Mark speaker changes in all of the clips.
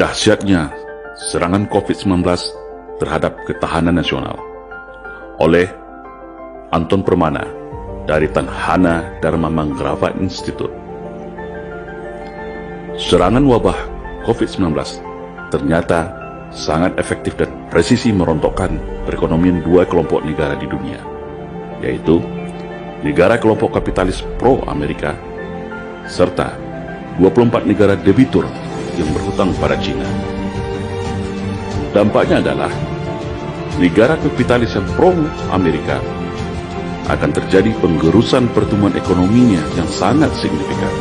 Speaker 1: dahsyatnya serangan COVID-19 terhadap ketahanan nasional oleh Anton Permana dari Tanhana Dharma Mangrava Institute. Serangan wabah COVID-19 ternyata sangat efektif dan presisi merontokkan perekonomian dua kelompok negara di dunia, yaitu negara kelompok kapitalis pro-Amerika serta 24 negara debitur yang berhutang pada China. Dampaknya adalah negara kapitalis yang pro-Amerika akan terjadi penggerusan pertumbuhan ekonominya yang sangat signifikan.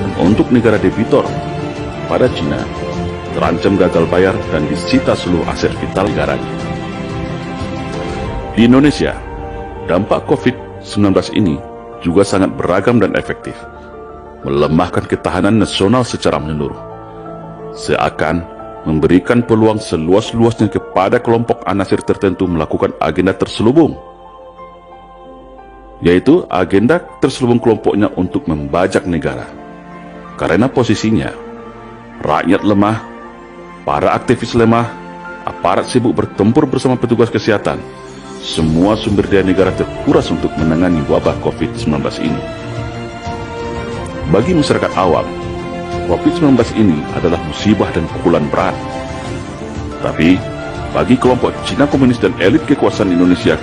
Speaker 1: Dan untuk negara debitur pada China terancam gagal bayar dan disita seluruh aset vital negaranya. Di Indonesia, dampak COVID-19 ini juga sangat beragam dan efektif, melemahkan ketahanan nasional secara menyeluruh, seakan memberikan peluang seluas-luasnya kepada kelompok anasir tertentu melakukan agenda terselubung, yaitu agenda terselubung kelompoknya untuk membajak negara. Karena posisinya, rakyat lemah, para aktivis lemah, aparat sibuk bertempur bersama petugas kesehatan, semua sumber daya negara terkuras untuk menangani wabah COVID-19 ini. Bagi masyarakat awam, COVID-19 ini adalah musibah dan pukulan berat. Tapi, bagi kelompok Cina Komunis dan elit kekuasaan Indonesia,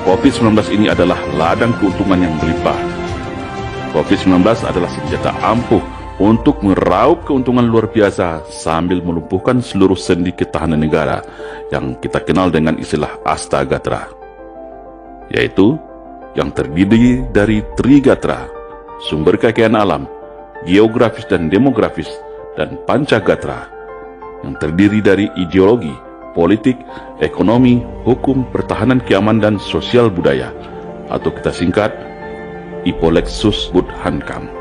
Speaker 1: COVID-19 ini adalah ladang keuntungan yang berlimpah. COVID-19 adalah senjata ampuh untuk meraup keuntungan luar biasa sambil melumpuhkan seluruh sendi ketahanan negara yang kita kenal dengan istilah Astagatra, yaitu yang terdiri dari Trigatra, sumber kekayaan alam, geografis dan demografis, dan Pancagatra, yang terdiri dari ideologi, politik, ekonomi, hukum, pertahanan, keamanan, dan sosial budaya, atau kita singkat Ipolexus Budhankam.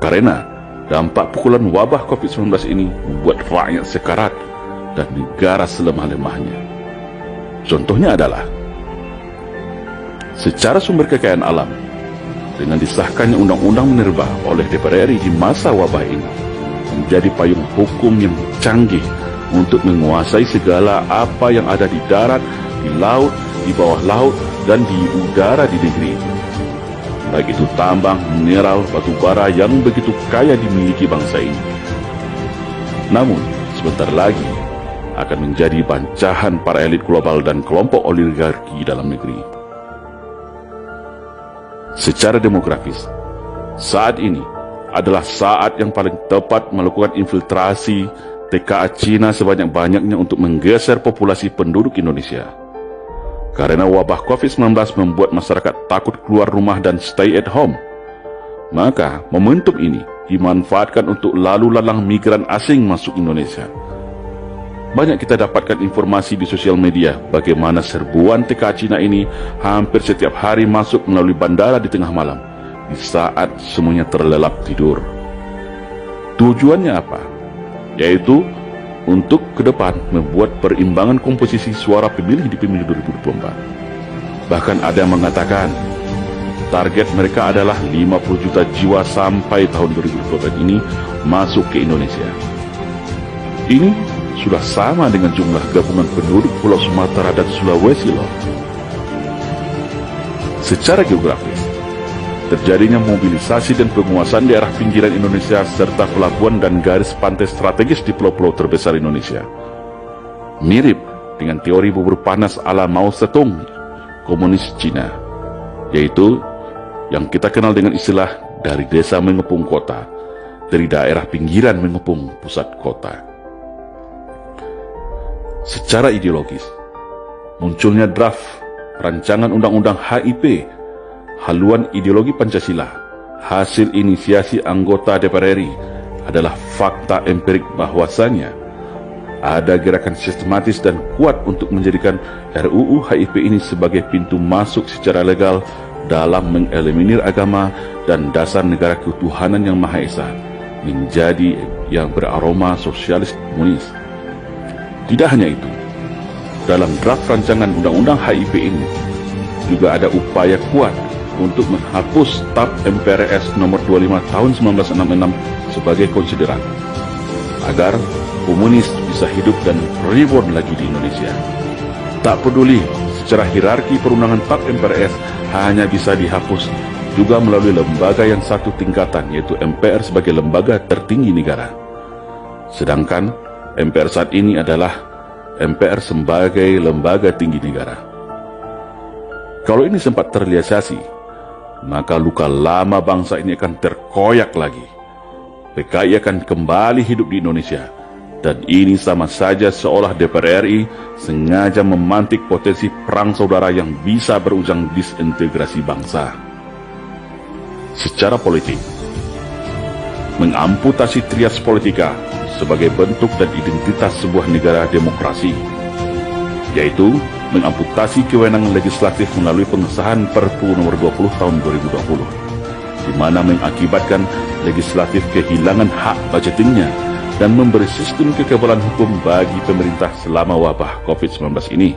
Speaker 1: Karena dampak pukulan wabah COVID-19 ini membuat rakyat sekarat dan negara selemah-lemahnya. Contohnya adalah secara sumber kekayaan alam, dengan disahkannya Undang-Undang Minerba oleh DPR RI di masa wabah ini menjadi payung hukum yang canggih untuk menguasai segala apa yang ada di darat, di laut, di bawah laut, dan di udara di negeri itu. Baik itu tambang, mineral, batu bara yang begitu kaya dimiliki bangsa ini. Namun, sebentar lagi akan menjadi bancahan para elit global dan kelompok oligarki dalam negeri. Secara demografis, saat ini adalah saat yang paling tepat melakukan infiltrasi TKA Cina sebanyak-banyaknya untuk menggeser populasi penduduk Indonesia. Karena wabah COVID-19 membuat masyarakat takut keluar rumah dan stay at home, maka momentum ini dimanfaatkan untuk lalu lalang migran asing masuk Indonesia. Banyak kita dapatkan informasi di sosial media bagaimana serbuan TKA Cina ini hampir setiap hari masuk melalui bandara di tengah malam, di saat semuanya terlelap tidur. Tujuannya apa? Yaitu untuk ke depan membuat perimbangan komposisi suara pemilih di pemilu 2024. Bahkan ada yang mengatakan target mereka adalah 50 juta jiwa sampai tahun 2024 ini masuk ke Indonesia. Ini sudah sama dengan jumlah gabungan penduduk Pulau Sumatera dan Sulawesi loh. Secara geografis, terjadinya mobilisasi dan penguasaan daerah pinggiran Indonesia serta pelabuhan dan garis pantai strategis di pulau-pulau terbesar Indonesia mirip dengan teori bubur panas ala Mao Zedong, komunis Cina, yaitu yang kita kenal dengan istilah dari desa mengepung kota, dari daerah pinggiran mengepung pusat kota. Secara ideologis, munculnya draft rancangan undang-undang HIP, haluan ideologi Pancasila, hasil inisiasi anggota DPR RI, adalah fakta empirik bahwasanya ada gerakan sistematis dan kuat untuk menjadikan RUU HIP ini sebagai pintu masuk secara legal dalam mengeliminir agama dan dasar negara ketuhanan yang Maha Esa menjadi yang beraroma sosialis komunis. Tidak hanya itu, dalam draft rancangan undang-undang HIP ini juga ada upaya kuat untuk menghapus TAP MPRS nomor 25 tahun 1966 sebagai konsideran. agar komunis bisa hidup dan reborn lagi di Indonesia. Tak peduli secara hierarki perundangan TAP MPRS hanya bisa dihapus juga melalui lembaga yang satu tingkatan, yaitu MPR sebagai lembaga tertinggi negara. Sedangkan MPR saat ini adalah MPR sebagai lembaga tinggi negara. Kalau ini sempat terrealisasi, maka luka lama bangsa ini akan terkoyak lagi. PKI akan kembali hidup di Indonesia, dan ini sama saja seolah DPR RI sengaja memantik potensi perang saudara yang bisa berujung disintegrasi bangsa. Secara politik, mengamputasi trias politika sebagai bentuk dan identitas sebuah negara demokrasi, yaitu mengamputasi kewenangan legislatif melalui pengesahan Perpu nomor 20 tahun 2020, di mana mengakibatkan legislatif kehilangan hak budgetingnya dan memberi sistem kekebalan hukum bagi pemerintah selama wabah COVID-19 ini.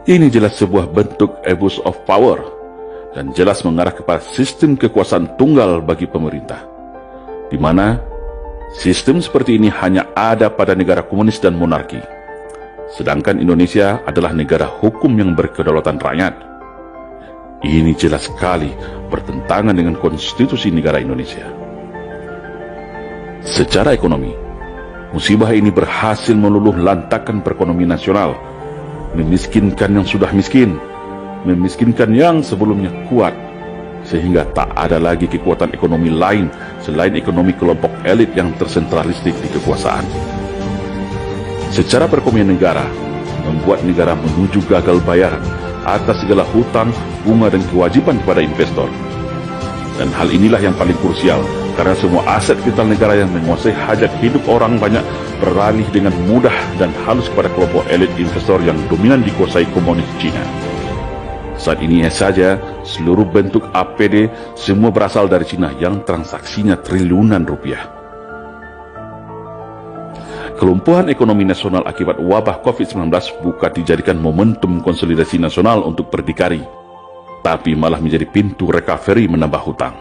Speaker 1: Ini jelas sebuah bentuk abuse of power dan jelas mengarah kepada sistem kekuasaan tunggal bagi pemerintah, di mana sistem seperti ini hanya ada pada negara komunis dan monarki, sedangkan Indonesia adalah negara hukum yang berkedaulatan rakyat. Ini jelas sekali bertentangan dengan konstitusi negara Indonesia. Secara ekonomi, musibah ini berhasil meluluh lantakkan perekonomian nasional, memiskinkan yang sudah miskin, memiskinkan yang sebelumnya kuat, sehingga tak ada lagi kekuatan ekonomi lain selain ekonomi kelompok elit yang tersentralistik di kekuasaan. Secara perekonomian negara, membuat negara menuju gagal bayar atas segala hutang, bunga dan kewajiban kepada investor. Dan hal inilah yang paling krusial, karena semua aset vital negara yang menguasai hajat hidup orang banyak beralih dengan mudah dan halus kepada kelompok elit investor yang dominan dikuasai komunis Cina. Saat ini saja, seluruh bentuk APD semua berasal dari Cina yang transaksinya triliunan rupiah. Kelumpuhan ekonomi nasional akibat wabah COVID-19 bukan dijadikan momentum konsolidasi nasional untuk berdikari, tapi malah menjadi pintu recovery menambah hutang.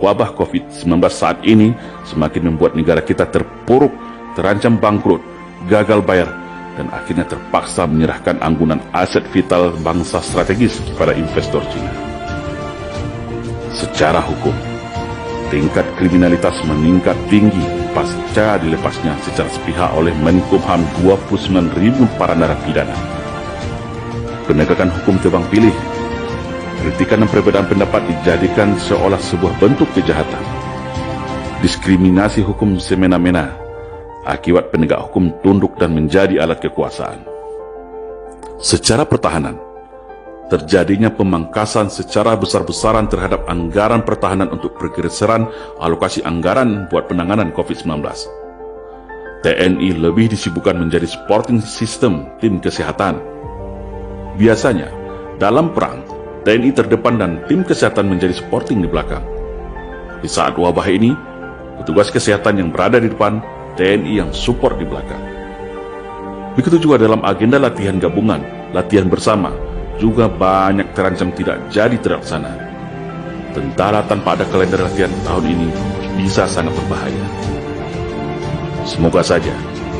Speaker 1: Wabah COVID-19 saat ini semakin membuat negara kita terpuruk, terancam bangkrut, gagal bayar, dan akhirnya terpaksa menyerahkan anggunan aset vital bangsa strategis kepada investor Cina. Secara hukum, tingkat kriminalitas meningkat tinggi pasca dilepasnya secara sepihak oleh Menkumham 29.000 para narapidana. Penegakan hukum tebang pilih, kritikan dan perbedaan pendapat dijadikan seolah sebuah bentuk kejahatan. Diskriminasi hukum semena-mena, akibat penegak hukum tunduk dan menjadi alat kekuasaan. Secara pertahanan, terjadinya pemangkasan secara besar-besaran terhadap anggaran pertahanan untuk pergeseran alokasi anggaran buat penanganan COVID-19. TNI lebih disibukkan menjadi supporting system tim kesehatan. Biasanya, dalam perang, TNI terdepan dan tim kesehatan menjadi supporting di belakang. Di saat wabah ini, petugas kesehatan yang berada di depan, TNI yang support di belakang. Begitu juga dalam agenda latihan gabungan, latihan bersama, juga banyak terancam tidak jadi terlaksana. Tentara tanpa ada kalender latihan tahun ini bisa sangat berbahaya. Semoga saja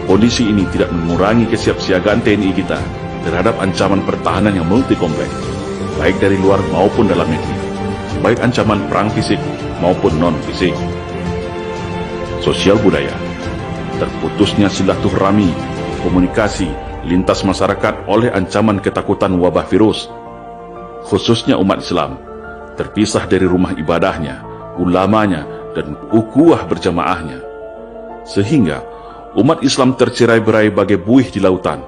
Speaker 1: kondisi ini tidak mengurangi kesiapsiagaan TNI kita terhadap ancaman pertahanan yang multi kompleks, baik dari luar maupun dalam negeri, baik ancaman perang fisik maupun non-fisik. Sosial budaya, terputusnya silaturahmi, komunikasi, lintas masyarakat oleh ancaman ketakutan wabah virus, khususnya umat Islam, terpisah dari rumah ibadahnya, ulamanya, dan ukhuwah berjamaahnya. Sehingga umat Islam tercerai-berai bagai buih di lautan,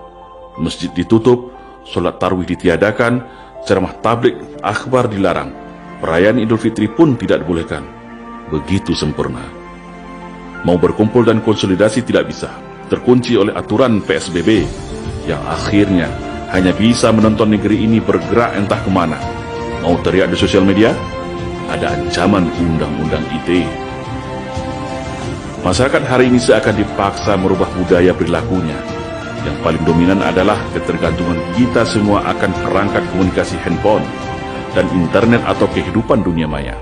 Speaker 1: masjid ditutup, solat tarawih ditiadakan, ceramah tabligh akhbar dilarang, perayaan Idul Fitri pun tidak dibolehkan. Begitu sempurna. Mau berkumpul dan konsolidasi tidak bisa, terkunci oleh aturan PSBB, yang akhirnya hanya bisa menonton negeri ini bergerak entah kemana. Mau teriak di sosial media, ada ancaman undang-undang ITE. Masyarakat hari ini seakan dipaksa merubah budaya perilakunya. Yang paling dominan adalah ketergantungan kita semua akan perangkat komunikasi handphone dan internet atau kehidupan dunia maya.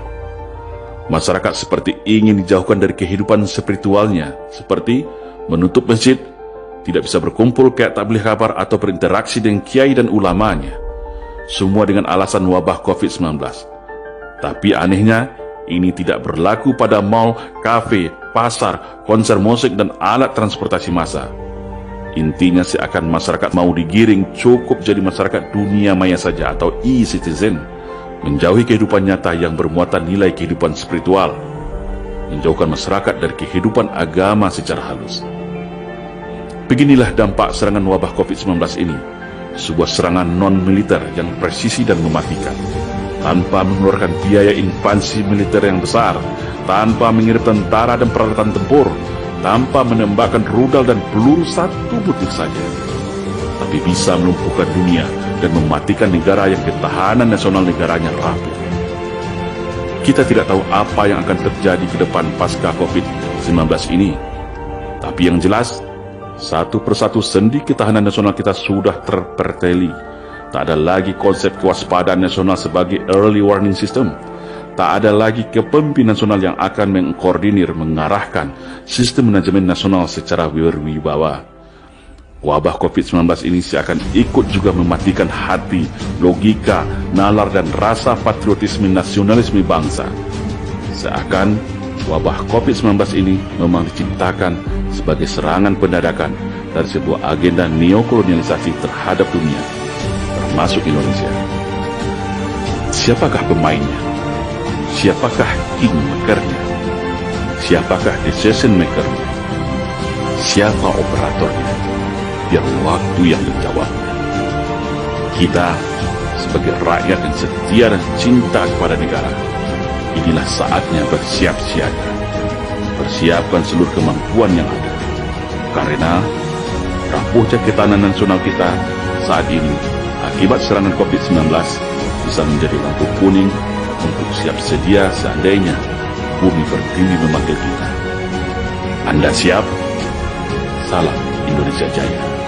Speaker 1: Masyarakat seperti ingin dijauhkan dari kehidupan spiritualnya, seperti menutup masjid, tidak bisa berkumpul pihak tabligh kabar atau berinteraksi dengan kiai dan ulamanya. Semua dengan alasan wabah COVID-19. Tapi anehnya, ini tidak berlaku pada mal, kafe, pasar, konser musik, dan alat transportasi massa. Intinya seakan masyarakat mau digiring cukup jadi masyarakat dunia maya saja atau e-citizen, menjauhi kehidupan nyata yang bermuatan nilai kehidupan spiritual, menjauhkan masyarakat dari kehidupan agama secara halus. Beginilah dampak serangan wabah COVID-19 ini, sebuah serangan non-militer yang presisi dan mematikan, tanpa mengeluarkan biaya invasi militer yang besar, tanpa mengirim tentara dan peralatan tempur, tanpa menembakkan rudal dan peluru satu butir saja, tapi bisa melumpuhkan dunia dan mematikan negara yang ketahanan nasional negaranya rapuh. Kita tidak tahu apa yang akan terjadi ke depan pasca COVID-19 ini, tapi yang jelas, satu persatu sendi ketahanan nasional kita sudah terperteli. Tak ada lagi konsep kewaspadaan nasional sebagai early warning system. Tak ada lagi kepemimpinan nasional yang akan mengkoordinir, mengarahkan sistem manajemen nasional secara berwibawa. Wabah COVID-19 ini seakan ikut juga mematikan hati, logika, nalar dan rasa patriotisme nasionalisme bangsa. Seakan wabah COVID-19 ini memang diciptakan sebagai serangan pendadakan dari sebuah agenda neokolonialisasi terhadap dunia, termasuk Indonesia. Siapakah pemainnya? Siapakah kingmakernya? Siapakah decision makernya? Siapa operatornya? Biar waktu yang menjawabnya. Kita sebagai rakyat yang setia dan cinta kepada negara, inilah saatnya bersiap siaga, persiapkan seluruh kemampuan yang ada, karena rapuhnya ketahanan nasional kita saat ini akibat serangan COVID-19 bisa menjadi lampu kuning untuk siap sedia seandainya bumi berdiri memanggil kita. Anda siap? Salam Indonesia Jaya.